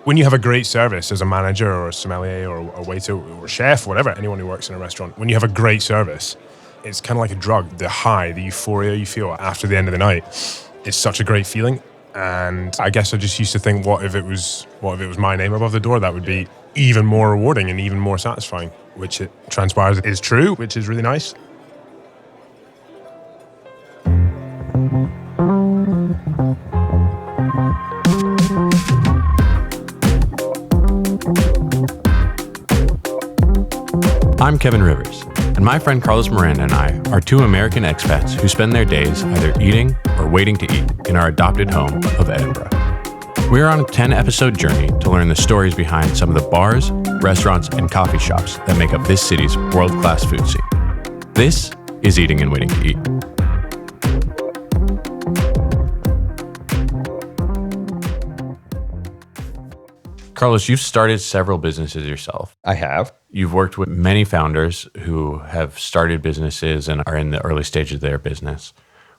When you have a great service as a manager or a sommelier or a waiter or a chef, whatever, anyone who works in a restaurant, when you have a great service, it's kind of like a drug. The high, the euphoria you feel after the end of the night, it's such a great feeling. And I guess I just used to think, what if it was my name above the door? That would be even more rewarding and even more satisfying, which it transpires is true, which is really nice. I'm Kevin Rivers, and my friend Carlos Miranda and I are two American expats who spend their days either eating or waiting to eat in our adopted home of Edinburgh. We are on a 10-episode journey to learn the stories behind some of the bars, restaurants, and coffee shops that make up this city's world-class food scene. This is Eating and Waiting to Eat. Carlos, you've started several businesses yourself. I have. You've worked with many founders who have started businesses and are in the early stages of their business.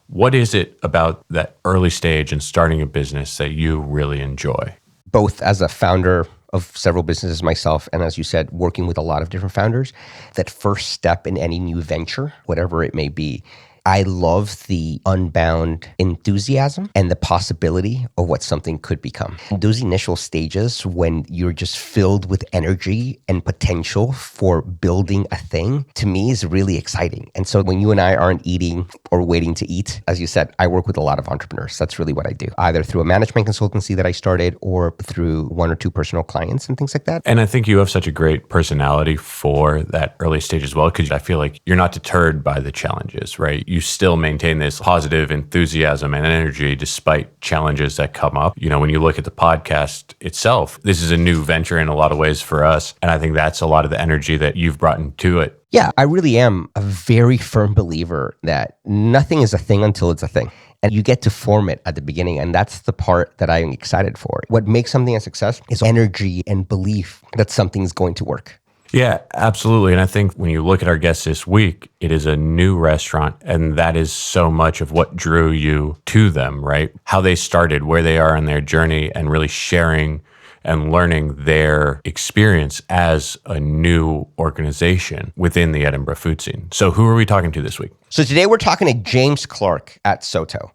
What is it about that early stage and starting a business that you really enjoy? Both as a founder of several businesses myself, and as you said, working with a lot of different founders, that first step in any new venture, whatever it may be, I love the unbound enthusiasm and the possibility of what something could become. Those initial stages when you're just filled with energy and potential for building a thing, to me is really exciting. And so when you and I aren't eating or waiting to eat, as you said, I work with a lot of entrepreneurs. That's really what I do, either through a management consultancy that I started or through one or two personal clients and things like that. And I think you have such a great personality for that early stage as well, because I feel like you're not deterred by the challenges, right? You still maintain this positive enthusiasm and energy despite challenges that come up. You know, when you look at the podcast itself, this is a new venture in a lot of ways for us. And I think that's a lot of the energy that you've brought into it. Yeah, I really am a very firm believer that nothing is a thing until it's a thing. And you get to form it at the beginning. And that's the part that I'm excited for. What makes something a success is energy and belief that something's going to work. Yeah, absolutely. And I think when you look at our guests this week, it is a new restaurant. And that is so much of what drew you to them, right? How they started, where they are in their journey, and really sharing and learning their experience as a new organization within the Edinburgh food scene. So who are we talking to this week? So today we're talking to James Clarke at Sotto.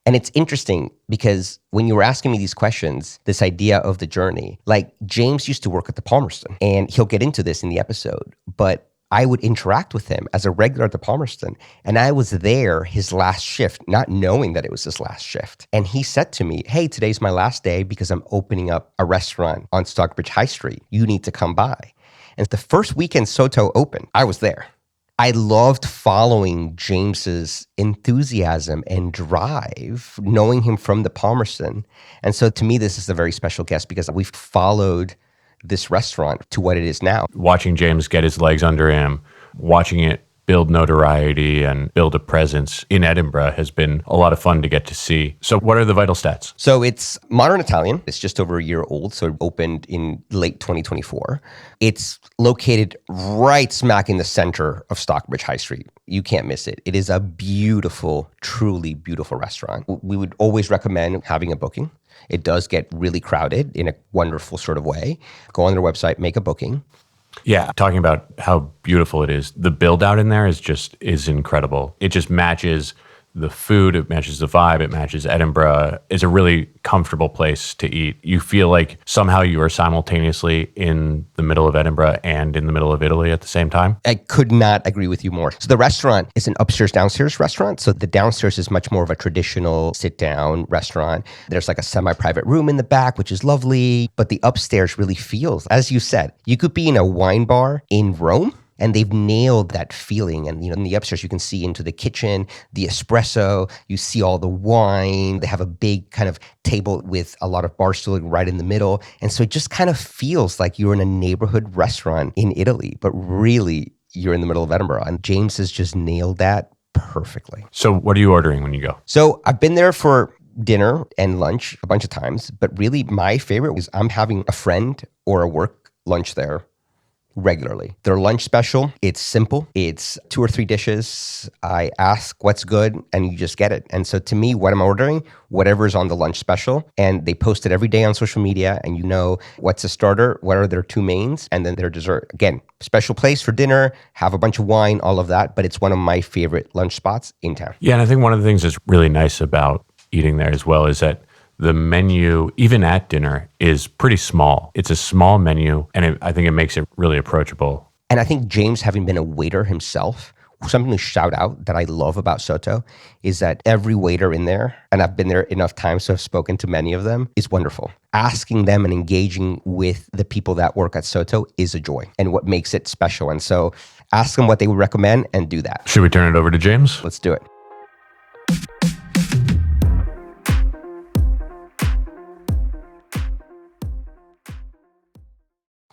And it's interesting because when you were asking me these questions, this idea of the journey, like James used to work at the Palmerston, and he'll get into this in the episode, but I would interact with him as a regular at the Palmerston, and I was there his last shift, not knowing that it was his last shift. And he said to me, hey, today's my last day because I'm opening up a restaurant on Stockbrige High Street. You need to come by. And the first weekend Sotto opened, I was there. I loved following James's enthusiasm and drive, knowing him from the Palmerston. And so to me, this is a very special guest because we've followed this restaurant to what it is now. Watching James get his legs under him, watching it build notoriety and build a presence in Edinburgh has been a lot of fun to get to see. So what are the vital stats? So it's modern Italian. It's just over a year old. So it opened in late 2024. It's located right smack in the center of Stockbrige High Street. You can't miss it. It is a beautiful, truly beautiful restaurant. We would always recommend having a booking. It does get really crowded in a wonderful sort of way. Go on their website, make a booking. Yeah, talking about how beautiful it is. The build out in there is incredible. It just matches the food, it matches the vibe, it matches Edinburgh. It's a really comfortable place to eat. You feel like somehow you are simultaneously in the middle of Edinburgh and in the middle of Italy at the same time. I could not agree with you more. So the restaurant is an upstairs-downstairs restaurant. So the downstairs is much more of a traditional sit-down restaurant. There's like a semi-private room in the back, which is lovely. But the upstairs really feels, as you said, you could be in a wine bar in Rome, and they've nailed that feeling. And, you know, in the upstairs, you can see into the kitchen, the espresso, you see all the wine. They have a big kind of table with a lot of bar stooling right in the middle. And so it just kind of feels like you're in a neighborhood restaurant in Italy, but really you're in the middle of Edinburgh. And James has just nailed that perfectly. So what are you ordering when you go? So I've been there for dinner and lunch a bunch of times, but really my favorite is I'm having a friend or a work lunch there regularly. Their lunch special, it's simple. It's 2 or 3 dishes. I ask what's good and you just get it. And so to me, what I'm ordering, whatever's on the lunch special, and they post it every day on social media, and you know what's a starter, what are their 2 mains, and then their dessert. Again, special place for dinner, have a bunch of wine, all of that, but it's one of my favorite lunch spots in town. Yeah, and I think one of the things that's really nice about eating there as well is that the menu, even at dinner, is pretty small. It's a small menu, and I think it makes it really approachable. And I think James, having been a waiter himself, something to shout out that I love about Sotto is that every waiter in there, and I've been there enough times to have spoken to many of them, is wonderful. Asking them and engaging with the people that work at Sotto is a joy and what makes it special. And so ask them what they would recommend and do that. Should we turn it over to James? Let's do it.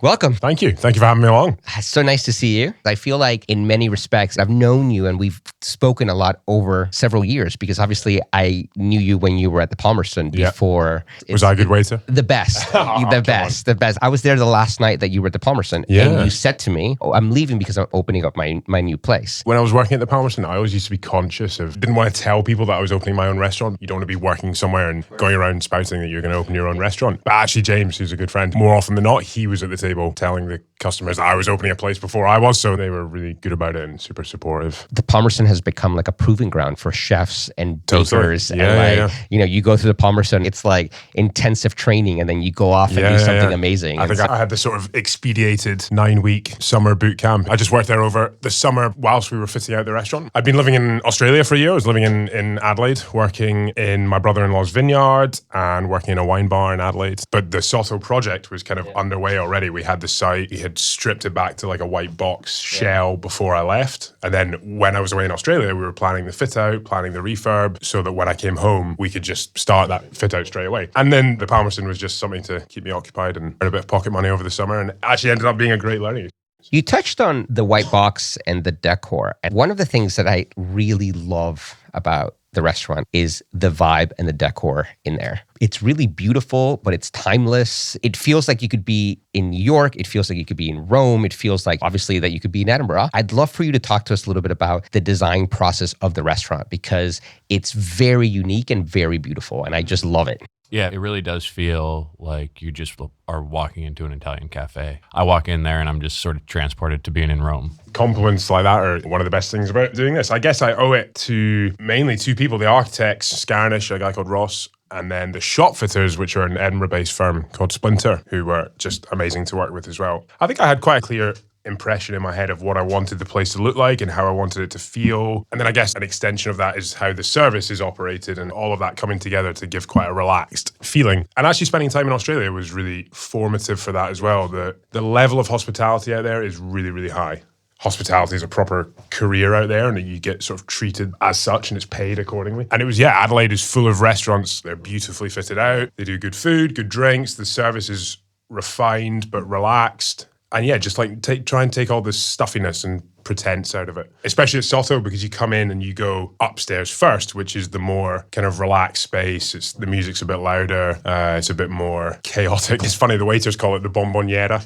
Welcome. Thank you. Thank you for having me along. It's so nice to see you. I feel like in many respects, I've known you and we've spoken a lot over several years because obviously I knew you when you were at the Palmerston before. Was I a good waiter? The best. The best. I was there the last night that you were at the Palmerston. Yeah. And you said to me, I'm leaving because I'm opening up my new place. When I was working at the Palmerston, I always used to be conscious of, didn't want to tell people that I was opening my own restaurant. You don't want to be working somewhere and going around spouting that you're going to open your own restaurant. But actually James, who's a good friend, more often than not, he was at the table telling the customers that I was opening a place before I was. So they were really good about it and super supportive. The Palmerston has become like a proving ground for chefs and bakers. Yeah, You know, you go through the Palmerston, it's like intensive training and then you go off and do something amazing. I think I had this sort of expedited 9-week summer boot camp. I just worked there over the summer whilst we were fitting out the restaurant. I'd been living in Australia for a year. I was living in Adelaide, working in my brother-in-law's vineyard and working in a wine bar in Adelaide. But the Sotto project was kind of underway already. We had the site, we had stripped it back to like a white box shell before I left. And then when I was away in Australia, we were planning the fit out, planning the refurb, so that when I came home, we could just start that fit out straight away. And then the Palmerston was just something to keep me occupied and earn a bit of pocket money over the summer, and actually ended up being a great learning. You touched on the white box and the decor. And one of the things that I really love about the restaurant is the vibe and the decor in there. It's really beautiful, but it's timeless. It feels like you could be in New York. It feels like you could be in Rome. It feels like obviously that you could be in Edinburgh. I'd love for you to talk to us a little bit about the design process of the restaurant because it's very unique and very beautiful. And I just love it. Yeah, it really does feel like you just are walking into an Italian cafe. I walk in there and I'm just sort of transported to being in Rome. Compliments like that are one of the best things about doing this. I guess I owe it to mainly 2 people, the architects, Scarnish, a guy called Ross, and then the shop fitters, which are an Edinburgh-based firm called Splintr, who were just amazing to work with as well. I think I had quite a clear impression in my head of what I wanted the place to look like and how I wanted it to feel. And then I guess an extension of that is how the service is operated and all of that coming together to give quite a relaxed feeling. And actually spending time in Australia was really formative for that as well. The level of hospitality out there is really, really high. Hospitality is a proper career out there and you get sort of treated as such and it's paid accordingly. And it was, Adelaide is full of restaurants. They're beautifully fitted out. They do good food, good drinks. The service is refined but relaxed. And just like try and take all this stuffiness and pretense out of it. Especially at Sotto because you come in and you go upstairs first, which is the more kind of relaxed space. The music's a bit louder. It's a bit more chaotic. It's funny, the waiters call it the Bomboniera,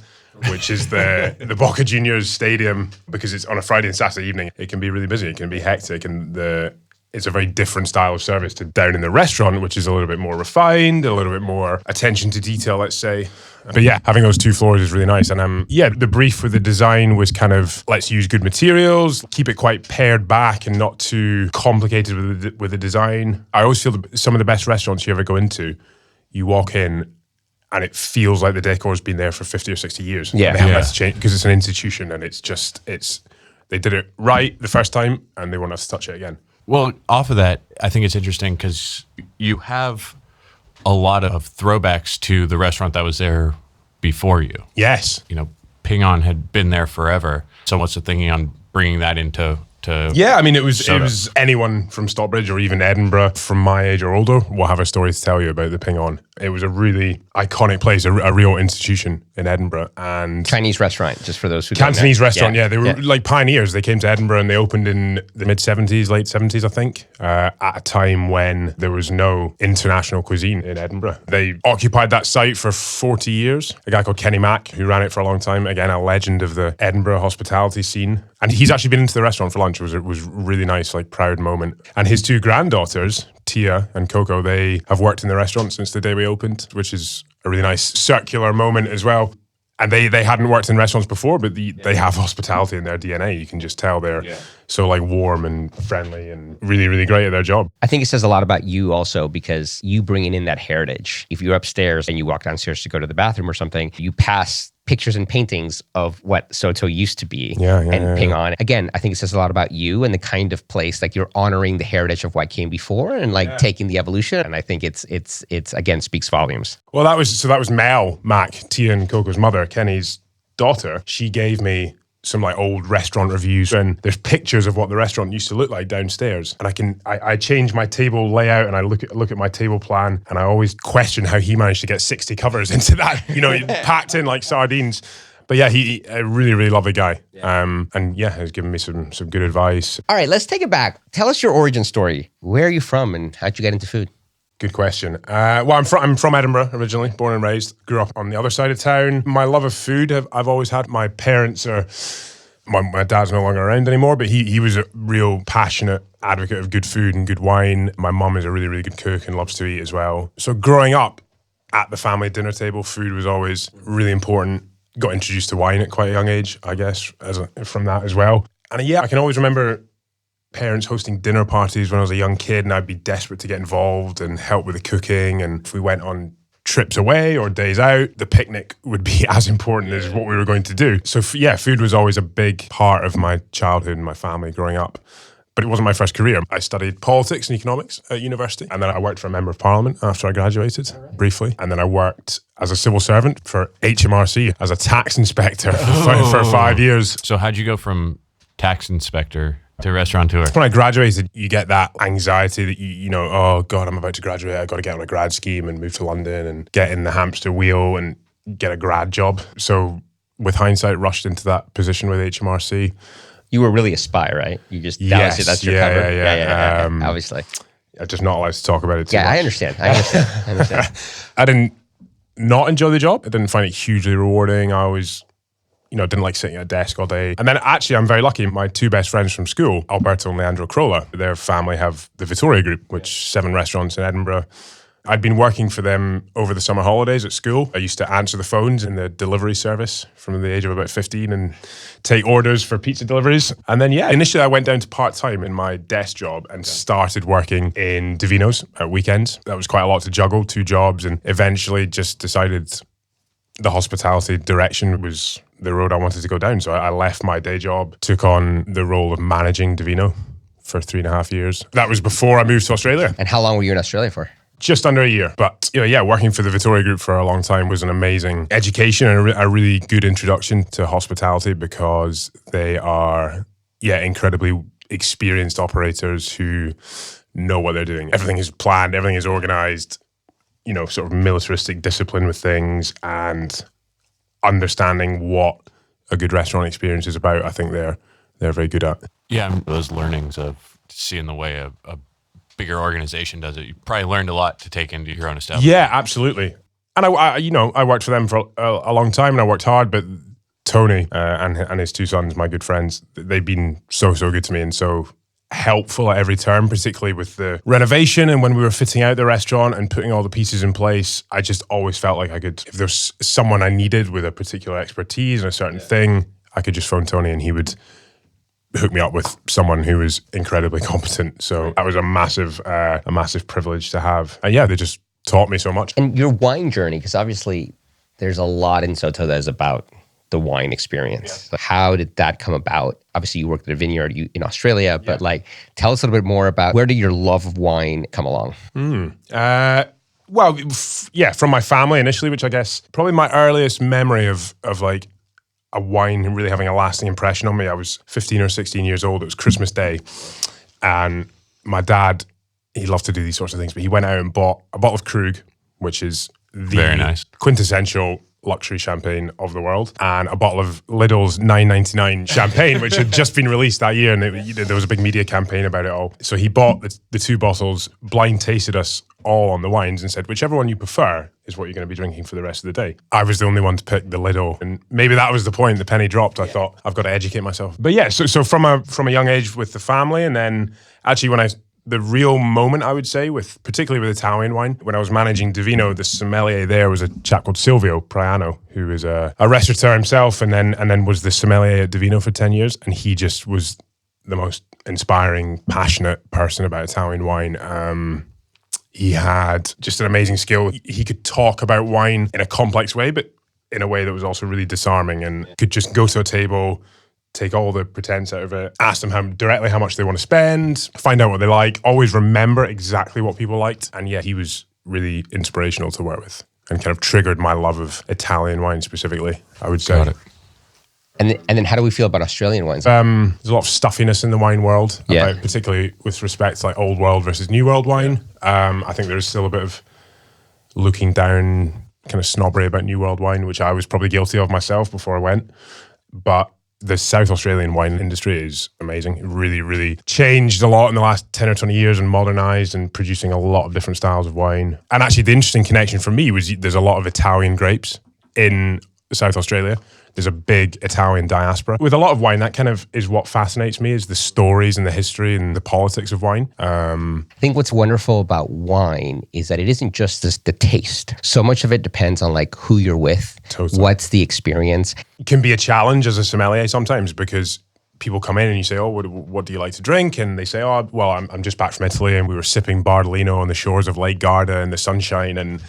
which is the Boca Juniors stadium because it's on a Friday and Saturday evening. It can be really busy. It can be hectic and it's a very different style of service to down in the restaurant, which is a little bit more refined, a little bit more attention to detail, let's say. But having those 2 floors is really nice. And the brief with the design was kind of, let's use good materials, keep it quite pared back and not too complicated with the design. I always feel that some of the best restaurants you ever go into, you walk in and it feels like the decor's been there for 50 or 60 years. Yeah. They haven't had to change because it's an institution and they did it right the first time and they won't have to touch it again. Well, off of that, I think it's interesting because you have a lot of throwbacks to the restaurant that was there before you. Yes. Ping On had been there forever. So what's the thinking on bringing that into to Yeah, I mean, it was Sotto? anyone from Stockbrige or even Edinburgh from my age or older will have a story to tell you about the Ping On. It was a really iconic place, a real institution in Edinburgh. And Chinese restaurant, just for those who don't know. Cantonese restaurant, yeah. They were like pioneers. They came to Edinburgh and they opened in the mid-70s, late 70s, I think, at a time when there was no international cuisine in Edinburgh. They occupied that site for 40 years. A guy called Kenny Mack, who ran it for a long time, again, a legend of the Edinburgh hospitality scene. And he's actually been into the restaurant for lunch. It was really nice, like proud moment. And his two granddaughters, Tia and Coco, they have worked in the restaurant since the day we opened, which is a really nice circular moment as well. And they hadn't worked in restaurants before, but they have hospitality in their DNA. You can just tell they're so like warm and friendly and really, really great at their job. I think it says a lot about you also because you bringing in that heritage. If you're upstairs and you walk downstairs to go to the bathroom or something, you pass pictures and paintings of what Sotto used to be and Ping On. Again, I think it says a lot about you and the kind of place, like you're honoring the heritage of what came before and like taking the evolution. And I think it's again, speaks volumes. Well, that was Mel Mack, Tia and Coco's mother, Kenny's daughter. She gave me some like old restaurant reviews and there's pictures of what the restaurant used to look like downstairs. And I change my table layout and I look at my table plan and I always question how he managed to get 60 covers into that, packed in like sardines. But yeah, he a really, really lovely guy. And yeah, has given me some good advice. All right, let's take it back. Tell us your origin story. Where are you from and how'd you get into food? Good question. Well, I'm from Edinburgh originally, born and raised. Grew up on the other side of town. My love of food I've always had. My parents are, my dad's no longer around anymore, but he was a real passionate advocate of good food and good wine. My mum is a really, really good cook and loves to eat as well. So growing up at the family dinner table, food was always really important. Got introduced to wine at quite a young age, I guess, from that as well. And yeah, I can always remember parents hosting dinner parties when I was a young kid and I'd be desperate to get involved and help with the cooking. And if we went on trips away or days out, the picnic would be as important as what we were going to do. So yeah, food was always a big part of my childhood and my family growing up. But it wasn't my first career. I studied politics and economics at university. And then I worked for a member of parliament after I graduated, briefly. And then I worked as a civil servant for HMRC as a tax inspector for 5 years. So how'd you go from tax inspector to restaurateur? When I graduated, you get that anxiety that you know, oh God, I'm about to graduate. I got to get on a grad scheme and move to London and get in the hamster wheel and get a grad job. So with hindsight, rushed into that position with HMRC. You were really a spy, right? You just, that's your cover. Yeah. Obviously. I'm just not allowed to talk about it too much. I understand. I didn't not enjoy the job. I didn't find it hugely rewarding. I always, didn't like sitting at a desk all day. And then actually, I'm very lucky. My two best friends from school, Alberto and Leandro Crolla, their family have the Vittoria Group, which 7 restaurants in Edinburgh. I'd been working for them over the summer holidays at school. I used to answer the phones in the delivery service from the age of about 15 and take orders for pizza deliveries. And then, initially I went down to part-time in my desk job and started working in Divino's at weekends. That was quite a lot to juggle, 2 jobs, and eventually just decided the hospitality direction was the road I wanted to go down. So I left my day job, took on the role of managing Divino for 3.5 years. That was before I moved to Australia. And how long were you in Australia for? Just under a year. But working for the Vittoria Group for a long time was an amazing education and a really good introduction to hospitality because they are, incredibly experienced operators who know what they're doing. Everything is planned, everything is organized, sort of militaristic discipline with things and understanding what a good restaurant experience is about. I think they're very good at. Yeah, those learnings of seeing the way a bigger organization does it. You probably learned a lot to take into your own establishment. Yeah, absolutely. And I worked for them for a long time and I worked hard, but Tony and his 2 sons, my good friends, they've been so good to me and so helpful at every turn, particularly with the renovation and when we were fitting out the restaurant and putting all the pieces in place. I just always felt like if there's someone I needed with a particular expertise and a certain thing, I could just phone Tony and he would hook me up with someone who was incredibly competent. So that was a massive privilege to have. And they just taught me so much. And your wine journey, because obviously there's a lot in Sotto that is about the wine experience. Yeah. How did that come about? Obviously you worked at a vineyard in Australia, but tell us a little bit more about where did your love of wine come along? From my family initially, which I guess probably my earliest memory of like a wine really having a lasting impression on me. I was 15 or 16 years old. It was Christmas Day. And my dad, he loved to do these sorts of things, but he went out and bought a bottle of Krug, which is the Very nice. quintessential luxury champagne of the world, and a bottle of Lidl's $9.99 champagne, which had just been released that year, and there was a big media campaign about it all. So he bought the two bottles, blind tasted us all on the wines, and said, whichever one you prefer is what you're going to be drinking for the rest of the day. I was the only one to pick the Lidl, and maybe that was the point. The penny dropped. I thought, I've got to educate myself. But yeah, so from a young age with the family, and then actually the real moment, I would say, particularly with Italian wine, when I was managing Divino, the sommelier there was a chap called Silvio Priano, who is a restaurateur himself, and then was the sommelier at Divino for 10 years. And he just was the most inspiring, passionate person about Italian wine. He had just an amazing skill. He could talk about wine in a complex way, but in a way that was also really disarming, and could just go to a table, take all the pretense out of it, ask them directly how much they want to spend, find out what they like, always remember exactly what people liked. And yeah, he was really inspirational to work with and kind of triggered my love of Italian wine specifically, I would say. Got it. And then how do we feel about Australian wines? There's a lot of stuffiness in the wine world, Yeah. particularly with respect to like old world versus new world wine. I think there's still a bit of looking down, kind of snobbery about new world wine, which I was probably guilty of myself before I went. But the South Australian wine industry is amazing. It really, really changed a lot in the last 10 or 20 years and modernized and producing a lot of different styles of wine. And actually the interesting connection for me was there's a lot of Italian grapes in South Australia. There's a big Italian diaspora. With a lot of wine, that kind of is what fascinates me, is the stories and the history and the politics of wine. I think what's wonderful about wine is that it isn't just the taste. So much of it depends on like who you're with, Totally. what's the experience. It can be a challenge as a sommelier sometimes, because people come in and you say, oh, what do you like to drink? And they say, oh, well, I'm just back from Italy and we were sipping Bardolino on the shores of Lake Garda in the sunshine, and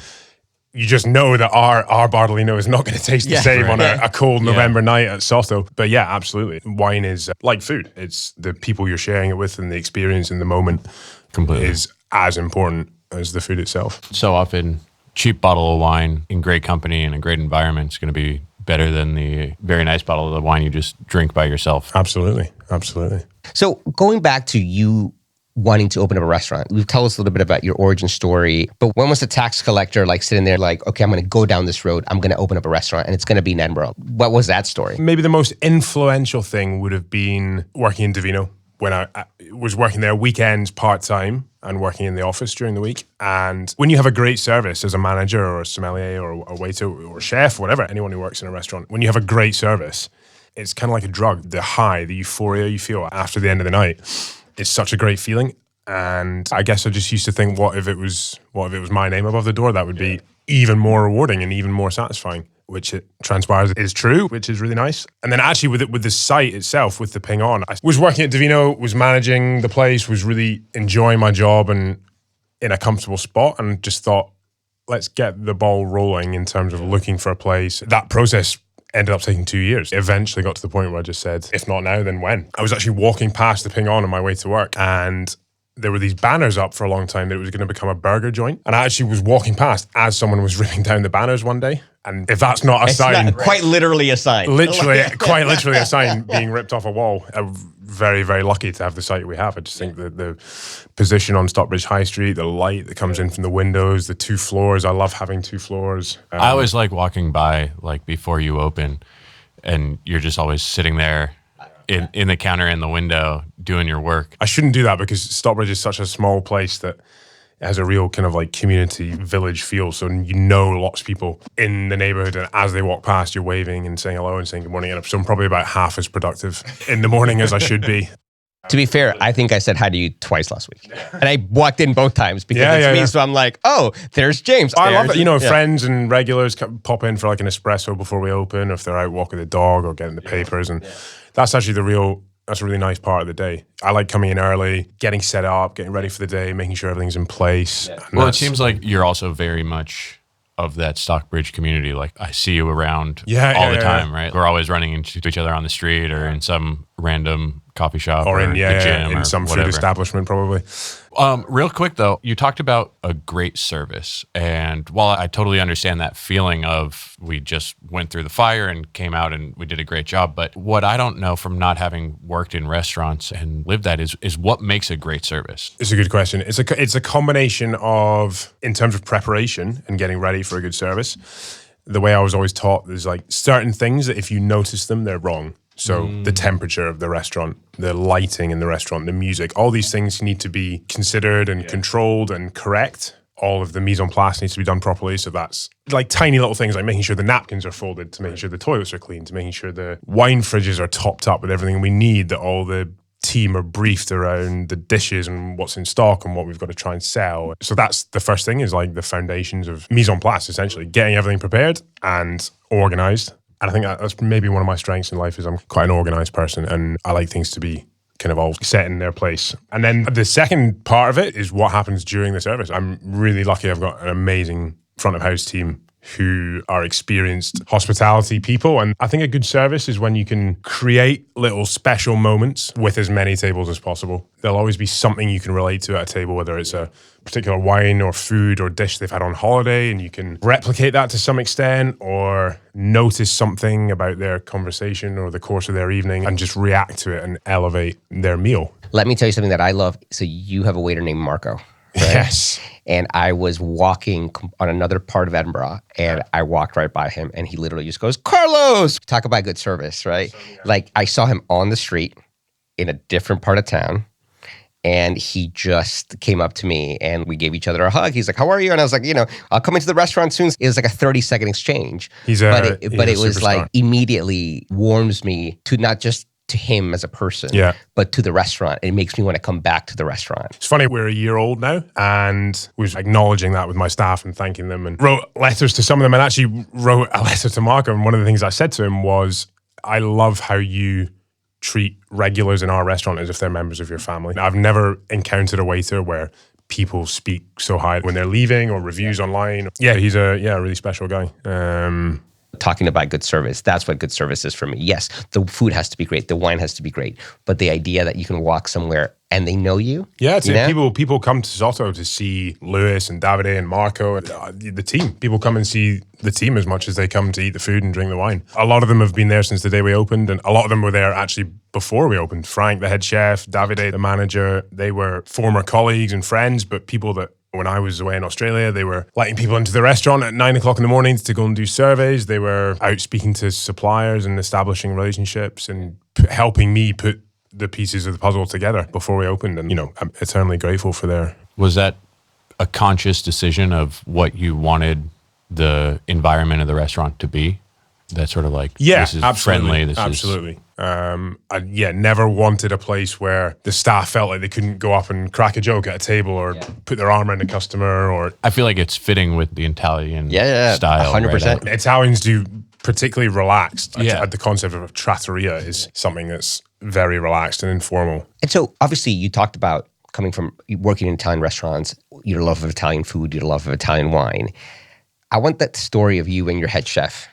you just know that our Bardolino is not going to taste the same on a cold November night at Sotto. But yeah, absolutely. Wine is like food. It's the people you're sharing it with, and the experience in the moment Completely. is as important as the food itself. So often, cheap bottle of wine in great company and a great environment is going to be better than the very nice bottle of the wine you just drink by yourself. Absolutely. Absolutely. So going back to you wanting to open up a restaurant, you tell us a little bit about your origin story. But when was the tax collector like sitting there like, okay, I'm going to go down this road, I'm going to open up a restaurant, and it's going to be in Edinburgh? What was that story? Maybe the most influential thing would have been working in Divino, when I was working there weekends part-time and working in the office during the week. And when you have a great service as a manager or a sommelier or a waiter or a chef, whatever, anyone who works in a restaurant, when you have a great service, it's kind of like a drug. The high, the euphoria you feel after the end of the night, it's such a great feeling. And I guess I just used to think, what if it was my name above the door? That would be even more rewarding and even more satisfying, which it transpires is true, which is really nice. And then actually with the site itself, with the Ping On, I was working at Divino, was managing the place, was really enjoying my job and in a comfortable spot, and just thought, let's get the ball rolling in terms of looking for a place. That process ended up taking 2 years. It eventually got to the point where I just said, if not now, then when? I was actually walking past the Ping On my way to work, and there were these banners up for a long time that it was going to become a burger joint. And I actually was walking past as someone was ripping down the banners one day. And if that's not a sign... Not quite literally a sign. Literally, quite literally a sign being ripped off a wall. I'm very, very lucky to have the site we have. I just think that the position on Stockbrige High Street, the light that comes in from the windows, the 2 floors. I love having 2 floors. I always like walking by like before you open, and you're just always sitting there in the counter in the window doing your work. I shouldn't do that because Stockbrige is such a small place that it has a real kind of like community village feel. So you know lots of people in the neighborhood, and as they walk past, you're waving and saying hello and saying good morning. And so I'm probably about half as productive in the morning as I should be. To be fair, I think I said hi to you twice last week. And I walked in both times because Yeah, it's yeah, me. yeah. So I'm like, oh, there's James. I love There's- it. You know, yeah. friends and regulars pop in for like an espresso before we open, or if they're out walking the dog or getting the papers. And that's actually that's a really nice part of the day. I like coming in early, getting set up, getting ready for the day, making sure everything's in place. And Well, it that's- seems like you're also very much of that Stockbrige community. Like I see you around Yeah, all yeah, the yeah. time, right? We're always running into each other on the street or in some random coffee shop or in the gym in or some whatever. food establishment probably. Real quick though, you talked about a great service, and while I totally understand that feeling of we just went through the fire and came out and we did a great job, but what I don't know from not having worked in restaurants and lived that is what makes a great service. It's a good question. It's a combination of, in terms of preparation and getting ready for a good service. The way I was always taught, there's like certain things that if you notice them, they're wrong. So the temperature of the restaurant, the lighting in the restaurant, the music, all these things need to be considered and controlled and correct. All of the mise en place needs to be done properly. So that's like tiny little things like making sure the napkins are folded, to making sure the toilets are clean, to making sure the wine fridges are topped up with everything we need, that all the team are briefed around the dishes and what's in stock and what we've got to try and sell. So that's the first thing, is like the foundations of mise en place, essentially getting everything prepared and organized. And I think that's maybe one of my strengths in life, is I'm quite an organized person and I like things to be kind of all set in their place. And then the second part of it is what happens during the service. I'm really lucky. I've got an amazing front of house team who are experienced hospitality people. And I think a good service is when you can create little special moments with as many tables as possible. There'll always be something you can relate to at a table, whether it's a particular wine or food or dish they've had on holiday, and you can replicate that to some extent, or notice something about their conversation or the course of their evening and just react to it and elevate their meal. Let me tell you something that I love. So you have a waiter named Marco. Right? Yes. And I was walking on another part of Edinburgh, and I walked right by him, and he literally just goes, "Carlos!" Talk about good service, right? Like, I saw him on the street in a different part of town, and he just came up to me, and we gave each other a hug. He's like, "How are you?" And I was like, "I'll come into the restaurant soon." It was like a 30-second exchange. But it was like immediately warms me to not just to him as a person, but to the restaurant. It makes me want to come back to the restaurant. It's funny, we're a year old now, and was acknowledging that with my staff and thanking them, and wrote letters to some of them, and actually wrote a letter to Marco. And one of the things I said to him was, I love how you treat regulars in our restaurant as if they're members of your family. I've never encountered a waiter where people speak so high when they're leaving, or reviews online. Yeah, he's a really special guy. Talking about good service, that's what good service is for me. Yes, the food has to be great, the wine has to be great, but the idea that you can walk somewhere and they know you. Yeah, people come to Sotto to see Lewis and Davide and Marco, and the team. People come and see the team as much as they come to eat the food and drink the wine. A lot of them have been there since the day we opened, and a lot of them were there actually before we opened. Frank, the head chef, Davide, the manager, they were former colleagues and friends, but people that, when I was away in Australia, they were letting people into the restaurant at 9 o'clock in the morning to go and do surveys. They were out speaking to suppliers and establishing relationships and helping me put the pieces of the puzzle together before we opened. And, I'm eternally grateful for their... Was that a conscious decision of what you wanted the environment of the restaurant to be? That sort of like, this is friendly. Absolutely. I never wanted a place where the staff felt like they couldn't go up and crack a joke at a table or put their arm around a customer. Or I feel like it's fitting with the Italian style. 100%. Right? Italians do particularly relaxed. The concept of a trattoria is something that's very relaxed and informal. And so obviously you talked about coming from working in Italian restaurants, your love of Italian food, your love of Italian wine. I want that story of you and your head chef.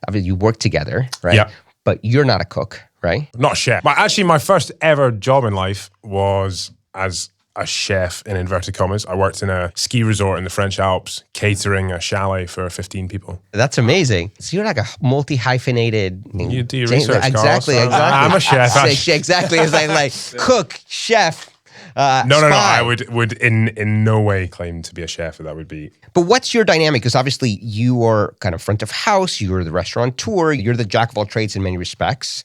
I mean, you work together, right? Yeah. But you're not a cook, right? Not a chef. Actually, my first ever job in life was as a chef, in inverted commas. I worked in a ski resort in the French Alps, catering a chalet for 15 people. That's amazing. So you're like a multi-hyphenated... You do your research, Exactly. I'm a chef. Exactly. It's like cook, chef, No. spy. I would in no way claim to be a chef. That would be... But what's your dynamic? Because obviously you are kind of front of house, you're the restaurateur, you're the jack of all trades in many respects.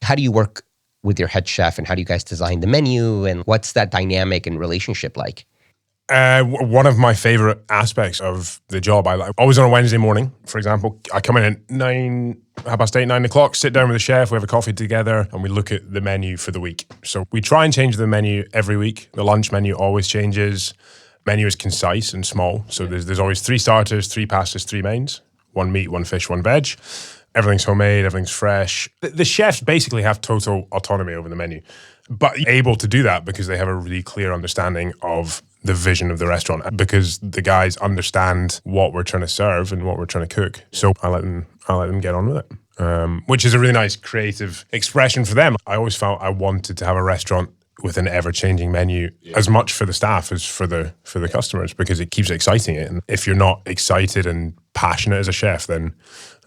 How do you work with your head chef, and how do you guys design the menu, and what's that dynamic and relationship like? One of my favorite aspects of the job, always on a Wednesday morning, for example, I come in at 9 o'clock, sit down with the chef, we have a coffee together, and we look at the menu for the week. So we try and change the menu every week. The lunch menu always changes. Menu is concise and small. So there's always 3 starters, 3 pastas, 3 mains, 1 meat, 1 fish, 1 veg. Everything's homemade, everything's fresh. The chefs basically have total autonomy over the menu, but able to do that because they have a really clear understanding of the vision of the restaurant, because the guys understand what we're trying to serve and what we're trying to cook. So I let them I'll let them get on with it. Which is a really nice creative expression for them. I always felt I wanted to have a restaurant with an ever-changing menu, as much for the staff as for the customers, because it keeps exciting it. And if you're not excited and passionate as a chef, then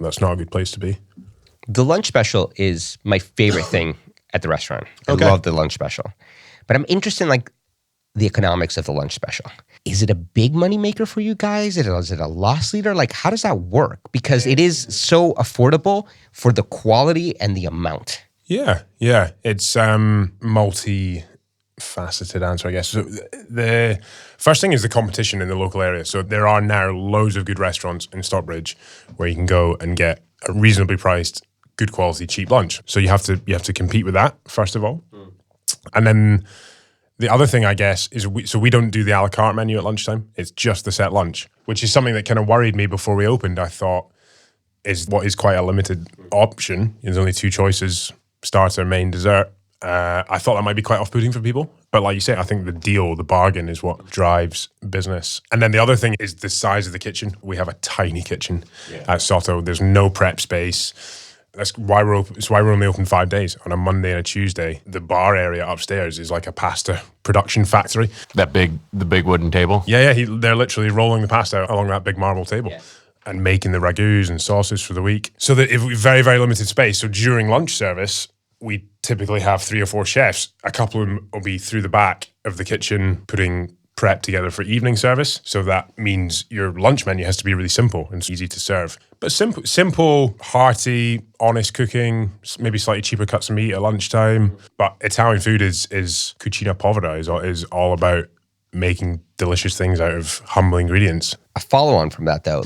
that's not a good place to be. The lunch special is my favorite thing at the restaurant. I love the lunch special. But I'm interested in like the economics of the lunch special. Is it a big money maker for you guys? Is it a loss leader? Like, how does that work? Because it is so affordable for the quality and the amount. Yeah. It's multi-faceted answer, I guess. So the first thing is the competition in the local area. So there are now loads of good restaurants in Stockbrige where you can go and get a reasonably priced, good quality, cheap lunch. So you have to compete with that, first of all. And then the other thing, I guess, is we don't do the a la carte menu at lunchtime. It's just the set lunch, which is something that kind of worried me before we opened. I thought is what is quite a limited option. There's only 2 choices, starter, main, dessert. I thought that might be quite off-putting for people. But like you say, I think the bargain is what drives business. And then the other thing is the size of the kitchen. We have a tiny kitchen at Sotto. There's no prep space. That's why we're open. It's why we're only open 5 days. On a Monday and a Tuesday, the bar area upstairs is like a pasta production factory. The big wooden table. Yeah. They're literally rolling the pasta along that big marble table and making the ragouts and sauces for the week. So that if we very, very limited space. So during lunch service, we typically have 3 or 4 chefs. A couple of them will be through the back of the kitchen putting prep together for evening service. So that means your lunch menu has to be really simple and easy to serve. But simple, hearty, honest cooking, maybe slightly cheaper cuts of meat at lunchtime. But Italian food is cucina povera, is all about making delicious things out of humble ingredients. A follow-on from that though,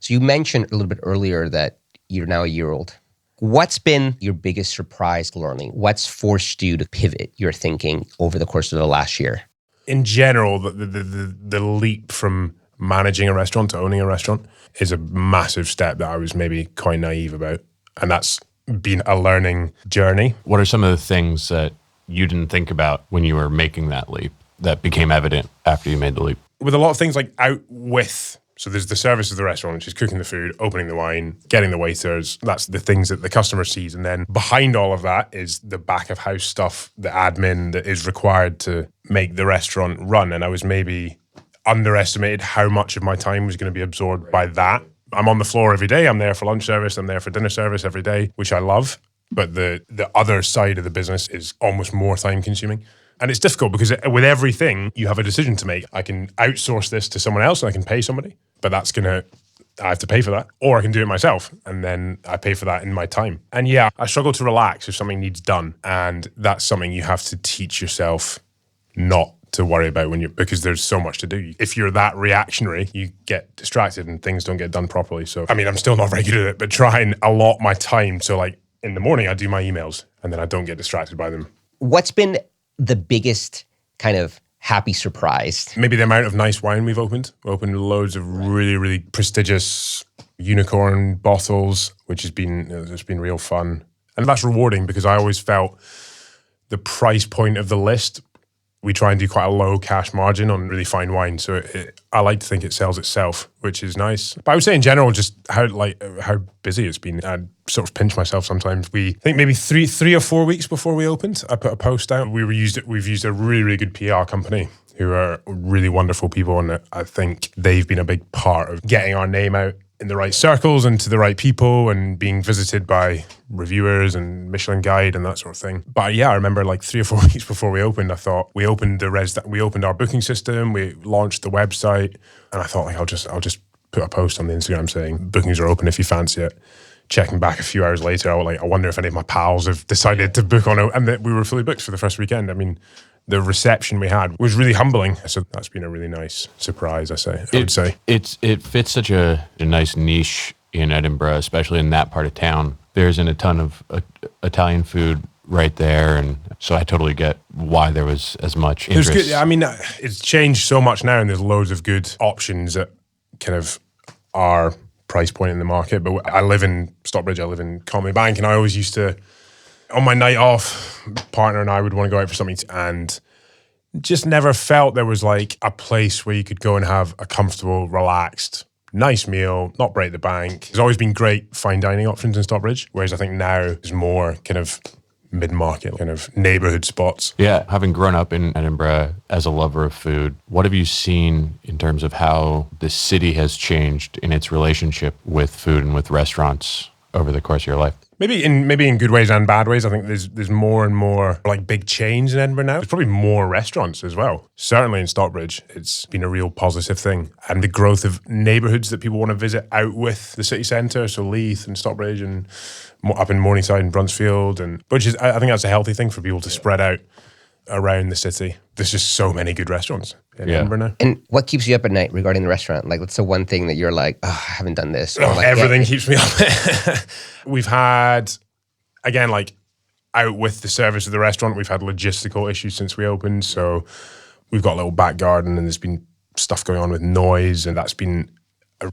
so you mentioned a little bit earlier that you're now a year old. What's been your biggest surprise learning? What's forced you to pivot your thinking over the course of the last year? In general, the leap from managing a restaurant to owning a restaurant is a massive step that I was maybe quite naive about. And that's been a learning journey. What are some of the things that you didn't think about when you were making that leap that became evident after you made the leap? With a lot of things like so there's the service of the restaurant, which is cooking the food, opening the wine, getting the waiters. That's the things that the customer sees. And then behind all of that is the back of house stuff, the admin that is required to make the restaurant run. And I was maybe underestimated how much of my time was going to be absorbed by that. I'm on the floor every day. I'm there for lunch service. I'm there for dinner service every day, which I love. But the other side of the business is almost more time consuming. And it's difficult because with everything, you have a decision to make. I can outsource this to someone else and I can pay somebody, but I have to pay for that. Or I can do it myself and then I pay for that in my time. And yeah, I struggle to relax if something needs done. And that's something you have to teach yourself not to worry about because there's so much to do. If you're that reactionary, you get distracted and things don't get done properly. So, I'm still not very good at it, but try and allot my time. So like in the morning, I do my emails and then I don't get distracted by them. What's been the biggest kind of happy surprise? Maybe the amount of nice wine we've opened. We opened loads of really, really prestigious unicorn bottles, which has been real fun. And that's rewarding because I always felt the price point of the list, we try and do quite a low cash margin on really fine wine. So I like to think it sells itself, which is nice. But I would say in general, just how busy it's been. I sort of pinch myself sometimes. I think maybe three or 4 weeks before we opened, I put a post out. We've used a really, really good PR company who are really wonderful people. And I think they've been a big part of getting our name out in the right circles and to the right people and being visited by reviewers and Michelin Guide and that sort of thing. But yeah, I remember like 3 or 4 weeks before we opened, I thought we opened our booking system, we launched the website, and I thought like I'll just put a post on the Instagram saying bookings are open if you fancy it. Checking back a few hours later, I wonder if any of my pals have decided to book on it, and that we were fully booked for the first weekend. The reception we had was really humbling. So that's been a really nice surprise, I would say. It fits such a nice niche in Edinburgh, especially in that part of town. There isn't a ton of Italian food right there. And so I totally get why there was as much interest. It's changed so much now and there's loads of good options that kind of are price point in the market. But I live in Stockbrige, I live in Comedy Bank, and I always used to, on my night off, partner and I would want to go out for something and just never felt there was like a place where you could go and have a comfortable, relaxed nice meal, not break the bank. There's always been great fine dining options in Stockbrige, whereas I think now there's more kind of mid-market, kind of neighborhood spots. Yeah, having grown up in Edinburgh as a lover of food, what have you seen in terms of how the city has changed in its relationship with food and with restaurants over the course of your life? Maybe in good ways and bad ways. I think there's more and more like big chains in Edinburgh now. There's probably more restaurants as well. Certainly in Stockbrige, it's been a real positive thing. And the growth of neighbourhoods that people want to visit out with the city centre, so Leith and Stockbrige and up in Morningside and Bruntsfield, and which is, I think that's a healthy thing for people to spread out around the city. There's just so many good restaurants in Edinburgh now. And what keeps you up at night regarding the restaurant? Like, what's the one thing that you're like, oh, I haven't done this? Or like, Everything keeps me up. We've had, again, like out with the service of the restaurant, we've had logistical issues since we opened. So we've got a little back garden and there's been stuff going on with noise, and that's been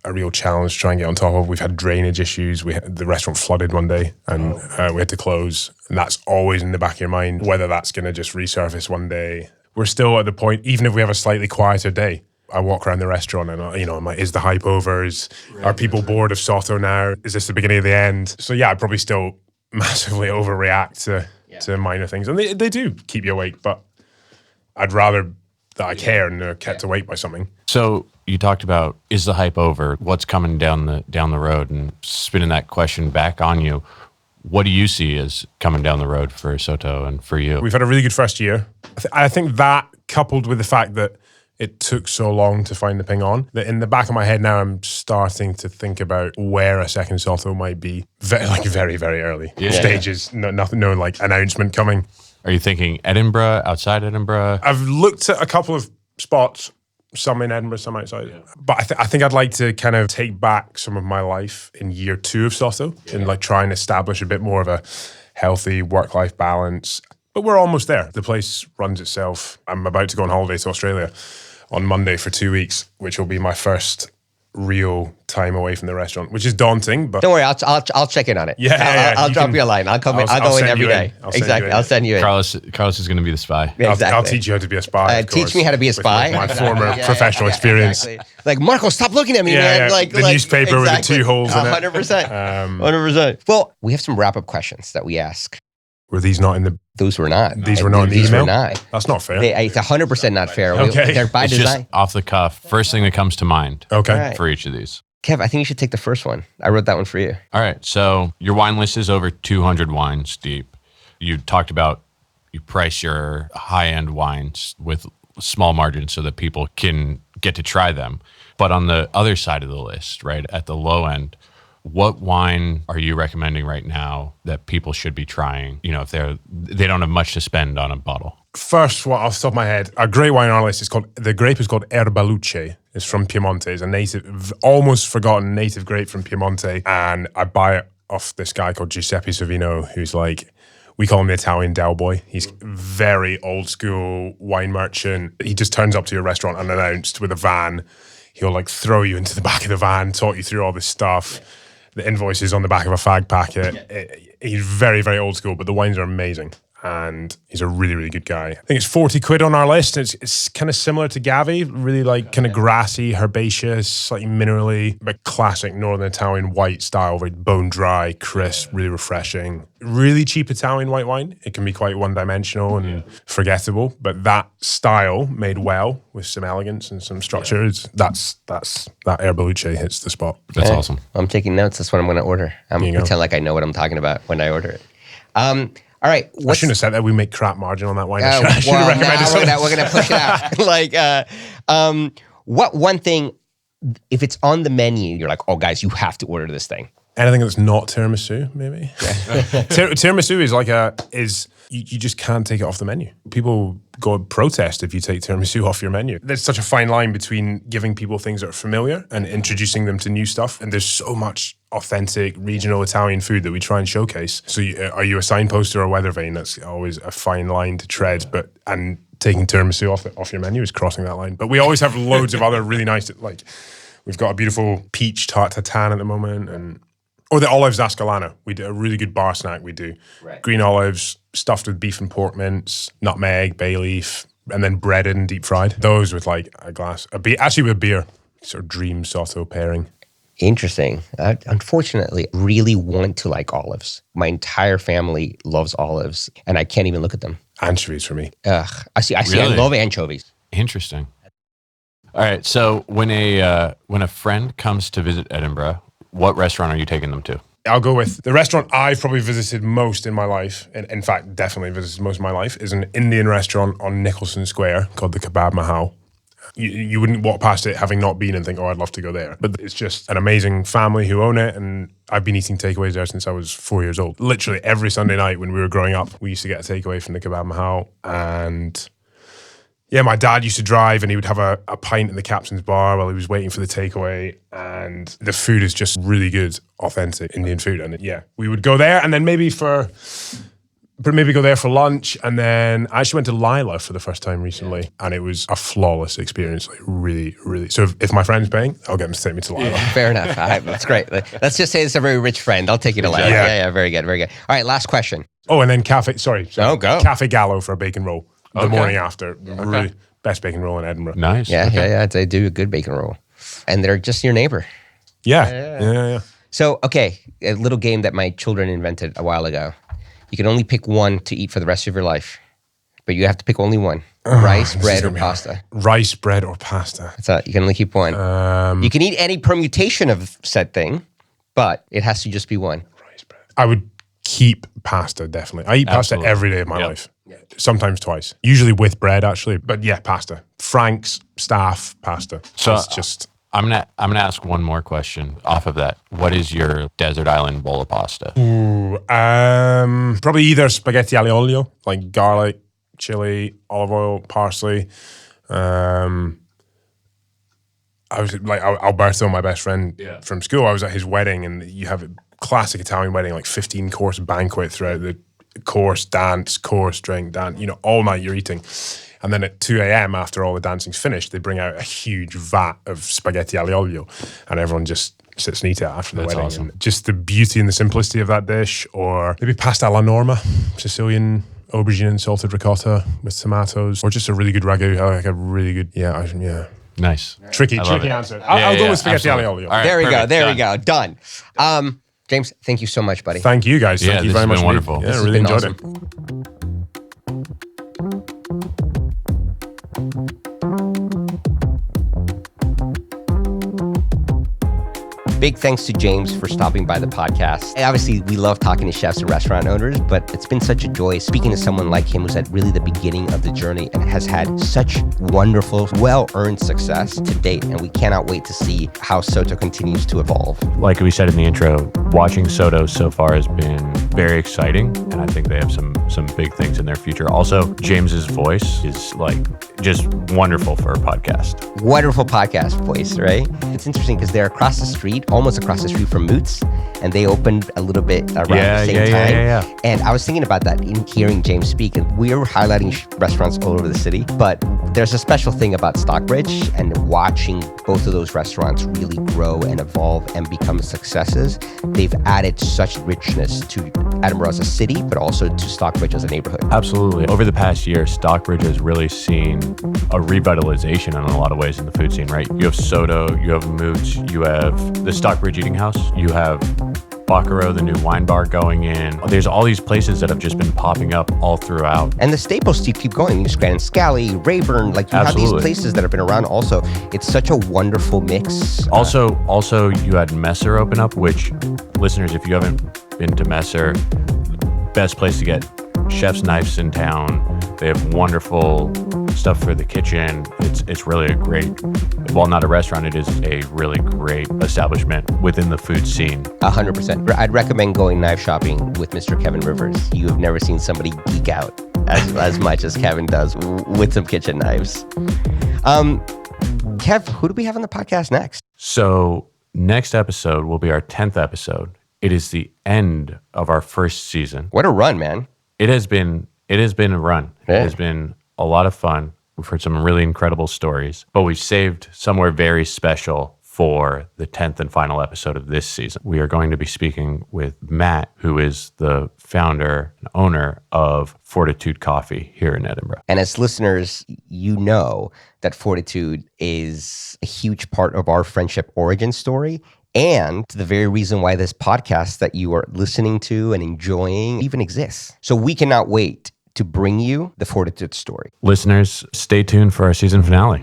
a real challenge to try and get on top of. We've had drainage issues. The restaurant flooded one day and we had to close. And that's always in the back of your mind, whether that's going to just resurface one day. We're still at the point, even if we have a slightly quieter day, I walk around the restaurant and, I'm like, is the hype over? Are people bored of Sotto now? Is this the beginning of the end? So yeah, I probably still massively overreact to minor things. And they do keep you awake, but I'd rather that I care and they're kept awake by something. So you talked about, is the hype over? What's coming down the road? And spinning that question back on you, what do you see as coming down the road for Sotto and for you? We've had a really good first year. I think that, coupled with the fact that it took so long to find the ping on, that in the back of my head now I'm starting to think about where a second Sotto might be. Very, very early stages. No like announcement coming. Are you thinking Edinburgh, outside Edinburgh? I've looked at a couple of spots, some in Edinburgh, some outside. Yeah. But I think I'd like to kind of take back some of my life in year 2 of Sotto and like try and establish a bit more of a healthy work-life balance. But we're almost there. The place runs itself. I'm about to go on holiday to Australia on Monday for 2 weeks, which will be my first real time away from the restaurant, which is daunting. But don't worry, I'll check in on it. I'll drop you a line. I'll come in. I'll go in every day. Exactly. I'll send you in. Carlos is going to be the spy. Exactly. I'll teach you how to be a spy. Teach me how to be a spy. With my former professional experience. Exactly. Like, Marco, stop looking at me, man. Like the newspaper with the 2 holes in it. 100%. 100%. Well, we have some wrap-up questions that we ask. Were these not in the... Those were not. These were not in the email? These were not. That's not fair. It's 100% not fair. Okay. They're by design. Just off the cuff. First thing that comes to mind for each of these. Kev, I think you should take the first one. I wrote that one for you. All right. So your wine list is over 200 wines deep. You talked about you price your high-end wines with small margins so that people can get to try them. But on the other side of the list, right, at the low end, what wine are you recommending right now that people should be trying, if they don't have much to spend on a bottle? First, off the top of my head, a great wine on our list the grape is called Erbaluce. It's from Piemonte. It's a native, almost forgotten native grape from Piemonte. And I buy it off this guy called Giuseppe Savino, who's like, we call him the Italian Del Boy. He's very old school wine merchant. He just turns up to your restaurant unannounced with a van. He'll like throw you into the back of the van, talk you through all this stuff. The invoice is on the back of a fag packet. He's very, very old school, but the wines are amazing. And he's a really, really good guy. I think it's 40 quid on our list. It's kind of similar to Gavi, really like kind of grassy, herbaceous, slightly minerally, but classic Northern Italian white style, very bone dry, crisp, really refreshing. Really cheap Italian white wine. It can be quite one-dimensional and forgettable, but that style made well with some elegance and some structure, that Erbaluce hits the spot. That's awesome. I'm taking notes. That's what I'm going to order. I'm going to pretend like I know what I'm talking about when I order it. All right. I shouldn't have said that. We make crap margin on that wine. I should well, have recommended we're going to push it out. What one thing, if it's on the menu, you're like, oh, guys, you have to order this thing. Anything that's not tiramisu, maybe. Tiramisu is you just can't take it off the menu. People go and protest if you take tiramisu off your menu. There's such a fine line between giving people things that are familiar and introducing them to new stuff. And there's so much authentic regional Italian food that we try and showcase. So are you a signpost or a weather vane? That's always a fine line to tread. And taking tiramisu off your menu is crossing that line. But we always have loads of other really nice, like we've got a beautiful peach tart tatin at the moment, or the olives Ascalano. We do a really good bar snack. We do green olives stuffed with beef and pork mince, nutmeg, bay leaf, and then breaded and deep fried. Those with like a glass, actually with beer. sort of dream Sotto pairing. Interesting. Unfortunately, I really want to like olives. My entire family loves olives, and I can't even look at them. Anchovies for me. Ugh. I see. Really? I love anchovies. Interesting. All right. So when a friend comes to visit Edinburgh, what restaurant are you taking them to? I'll go with the restaurant I've probably visited most in my life, and in fact, definitely visited most of my life, is an Indian restaurant on Nicholson Square called the Kebab Mahal. You wouldn't walk past it having not been and think, oh, I'd love to go there. But it's just an amazing family who own it, and I've been eating takeaways there since I was 4 years old. Literally every Sunday night when we were growing up, we used to get a takeaway from the Kebab Mahal. And yeah, my dad used to drive and he would have a pint in the captain's bar while he was waiting for the takeaway. And the food is just really good, authentic Indian food. And yeah, we would go there and then maybe go there for lunch. And then I actually went to Lila for the first time recently. And it was a flawless experience, like really, really. So if my friend's paying, I'll get him to take me to Lila. Fair enough. That's great. Let's just say it's a very rich friend. I'll take you to Lila. Yeah, very good, very good. All right, last question. Oh, and then Cafe, Oh, go. Cafe Gallo for a bacon roll the morning after. Really best bacon roll in Edinburgh. Nice. Yeah. They do a good bacon roll. And they're just your neighbor. Yeah. So, okay, a little game that my children invented a while ago. You can only pick one to eat for the rest of your life, but you have to pick only one. Rice, bread, or pasta. Rice, bread, or pasta. So you can only keep one. You can eat any permutation of said thing, but it has to just be one. Rice, bread. I would keep pasta, definitely. I eat pasta every day of my life. Sometimes twice. Usually with bread, actually. But yeah, pasta. Frank's, staff, pasta. So it's just... I'm gonna ask one more question off of that. What is your desert island bowl of pasta? Probably either spaghetti alle olio, like garlic, chili, olive oil, parsley. I was like Alberto, my best friend from school. I was at his wedding, and you have a classic Italian wedding, like 15-course banquet throughout the course, dance, course, drink, dance. All night you're eating. And then at 2 a.m. after all the dancing's finished, they bring out a huge vat of spaghetti alle olio, and everyone just sits and eats it after the wedding. Awesome. And just the beauty and the simplicity of that dish, or maybe pasta alla norma, Sicilian aubergine and salted ricotta with tomatoes, or just a really good ragu, like a really good, Nice. Tricky answer. I'll go with spaghetti alle olio. All right, There we perfect. go. There we go. Done. James, thank you so much, buddy. Thank you guys. Thank you this very has much. been wonderful. Yeah, This has really been enjoyed awesome. it. Big thanks to James for stopping by the podcast. And obviously, we love talking to chefs and restaurant owners, but it's been such a joy speaking to someone like him who's at really the beginning of the journey and has had such wonderful, well-earned success to date. And we cannot wait to see how Sotto continues to evolve. Like we said in the intro, watching Sotto so far has been very exciting, and I think they have some big things in their future. Also, James's voice is like just wonderful for a podcast. Wonderful podcast voice, right? It's interesting because they're across the street, almost across the street from Moots, and they opened a little bit around the same time. Yeah. And I was thinking about that in hearing James speak, and we're highlighting restaurants all over the city, but there's a special thing about Stockbrige and watching both of those restaurants really grow and evolve and become successes. They've added such richness to Edinburgh as a city, but also to Stockbrige as a neighborhood. Absolutely. Over the past year, Stockbrige has really seen a revitalization in a lot of ways in the food scene, right? You have Sotto, you have Moots, you have the Stockbrige Eating House, you have Bacaro, the new wine bar going in. There's all these places that have just been popping up all throughout. And the staples keep going. You Scranton Scally, Rayburn, like you have these places that have been around also. It's such a wonderful mix. Also, you had Messer open up, which, listeners, if you haven't been to Messer, best place to get chef's knives in town. They have wonderful stuff for the kitchen. It's really a great, while not a restaurant, it is a really great establishment within the food scene. 100%. I'd recommend going knife shopping with Mr. Kevin Rivers. You have never seen somebody geek out as much as Kevin does with some kitchen knives. Kev, who do we have on the podcast next? So next episode will be our 10th episode. It is the end of our first season. What a run, man. It has been a run. Yeah. It has been a lot of fun. We've heard some really incredible stories, but we've saved somewhere very special for the 10th and final episode of this season. We are going to be speaking with Matt, who is the founder and owner of Fortitude Coffee here in Edinburgh. And as listeners, you know that Fortitude is a huge part of our friendship origin story, and the very reason why this podcast that you are listening to and enjoying even exists. So we cannot wait to bring you the Fortitude story. Listeners, stay tuned for our season finale.